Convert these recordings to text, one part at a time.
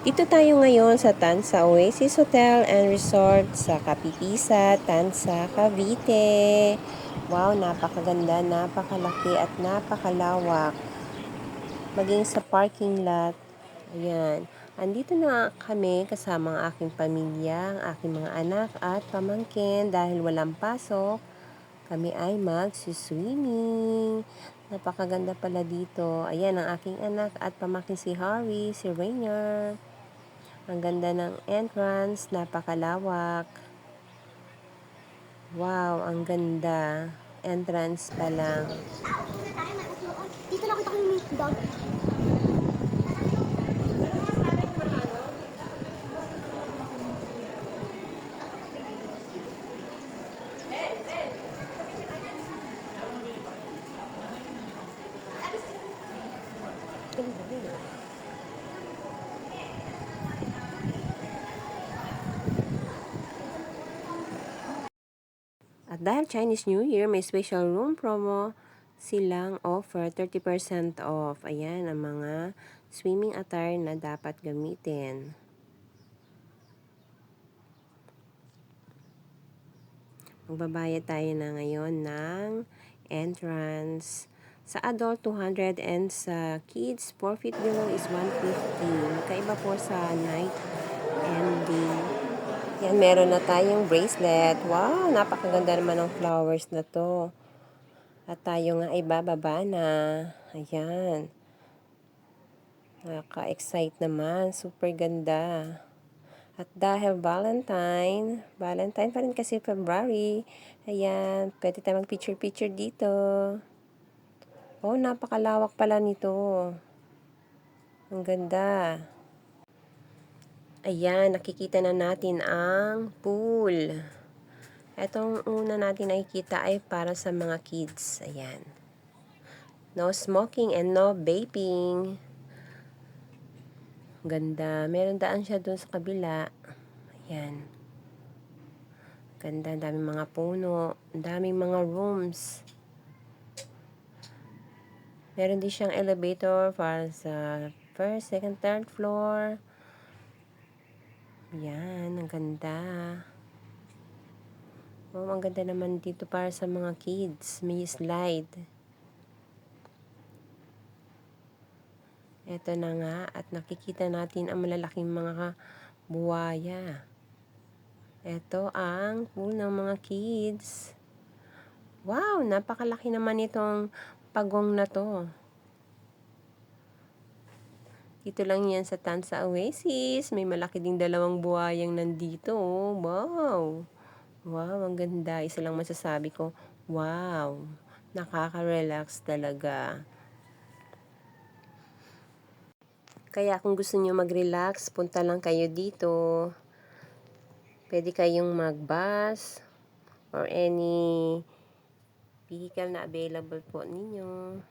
Dito tayo ngayon sa Tansa Oasis Hotel and Resort sa Kapipisa, Tansa, Cavite. Wow, napakaganda, napakalaki at napakalawak. Maging sa parking lot. Ayan. Andito na kami kasama ang aking pamilya, ang aking mga anak at pamangkin dahil walang pasok. Kami ay mag-swimming. Napakaganda pala dito. Ayan ang aking anak at pamangkin si Harry, si Rainier. Ang ganda ng entrance, napakalawak. Wow, ang ganda. Entrance pa lang. Dito nakita ko yung dog. At dahil Chinese New Year, may special room promo silang offer 30% off. Ayan ang mga swimming attire na dapat gamitin. Magbabayad tayo na ngayon ng entrance. Sa adult, 200 and sa kids, 4 feet below is 150. Kaiba po sa night and day. Yan, meron na tayong bracelet. Wow, napakaganda naman ng flowers na to. At tayo nga ay bababa na. Ayan. Nakaka-excite naman. Super ganda. At dahil Valentine pa rin kasi February. Ayan, pwede tayo mag-picture-picture dito. Oh, napakalawak pala nito. Ang ganda. Ayan, nakikita na natin ang pool. Itong una natin nakikita ay para sa mga kids. Ayan. No smoking and no vaping. Ganda. Meron daan siya dun sa kabila. Ayan. Ganda. Daming mga puno. Daming mga rooms. Meron din siyang elevator para sa first, second, third floor. Ayan. Ang ganda. Oh, ang ganda naman dito para sa mga kids. May slide. Ito na nga at nakikita natin ang malalaking mga buwaya. Ito ang pool ng mga kids. Wow, napakalaki naman itong pagong na to. Dito lang yan sa Tansa Oasis. May malaki ding dalawang buwayang nandito. Wow. Wow, ang ganda. Isa lang masasabi ko, wow, nakaka-relax talaga. Kaya kung gusto niyo mag-relax, punta lang kayo dito. Pwede kayong mag-bus or any vehicle na available po ninyo.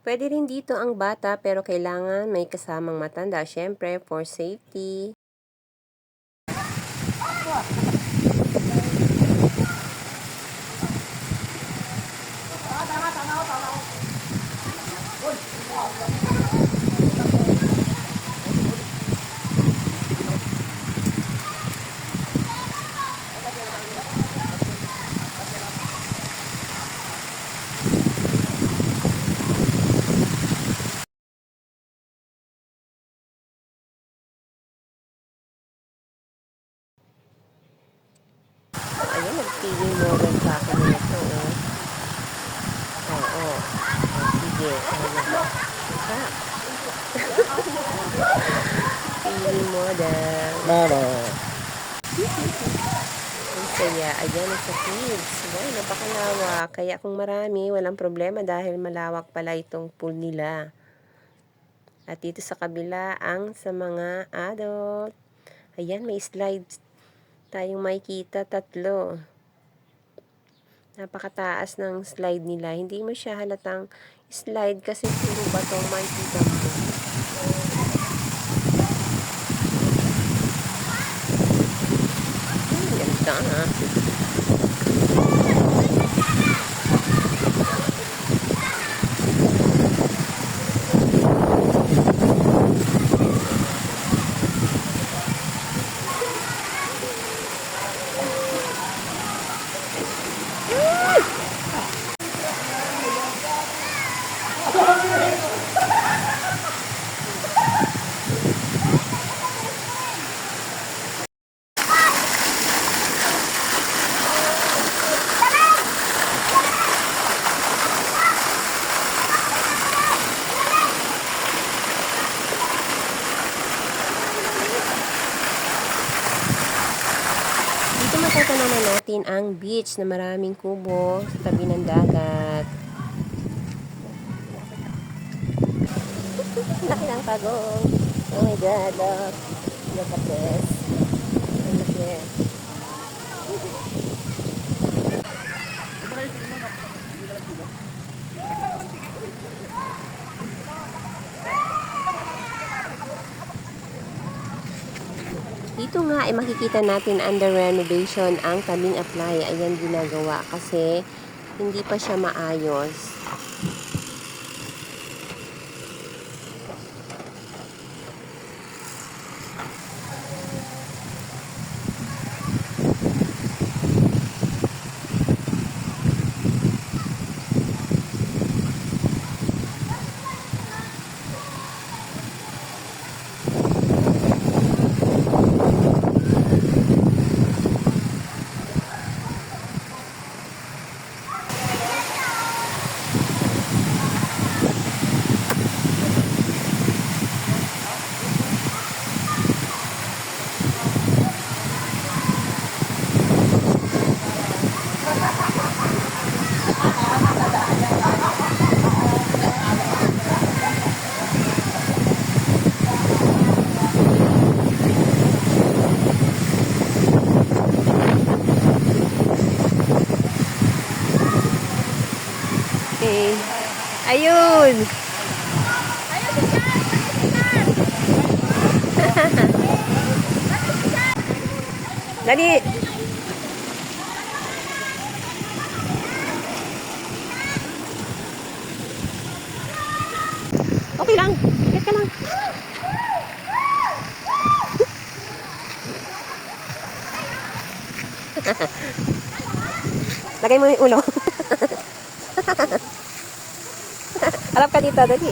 Pwede rin dito ang bata pero kailangan may kasamang matanda, syempre for safety. Ayun, nag-feeling model sa akin nito. Oo. Sige. Ha? Feeling model. Mama. Ang saya. Ayan, sa kids. Wow, napakalawak. Kaya kung marami, walang problema dahil malawak pala itong pool nila. At dito sa kabila, ang sa mga adult. Ayan, may slide tayong makikita, 3. Napakataas ng slide nila. Hindi mo siya halatang slide kasi puro batong makikita mo. Ganda ha. matatanaman natin ang beach na maraming kubo sa tabi ng dagat. Laki ng pagong. Oh my God, look at this. Look there. Dito nga ay makikita natin under renovation ang tabing apply. Ayan ginagawa kasi hindi pa siya maayos. Okay. Ayun! Dali! Okay lang. Get ka lang. Lagay mo yung ulo. Harap ka dito, dali.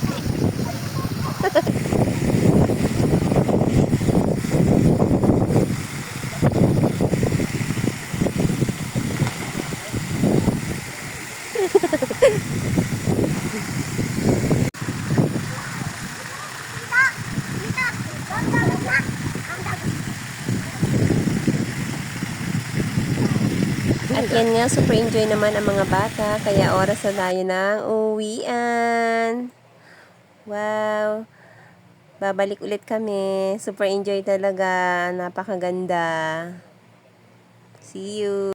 At yan nga, super enjoy naman ang mga bata. Kaya oras na tayo ng uwian. Wow! Babalik ulit kami. Super enjoy talaga. Napakaganda. See you!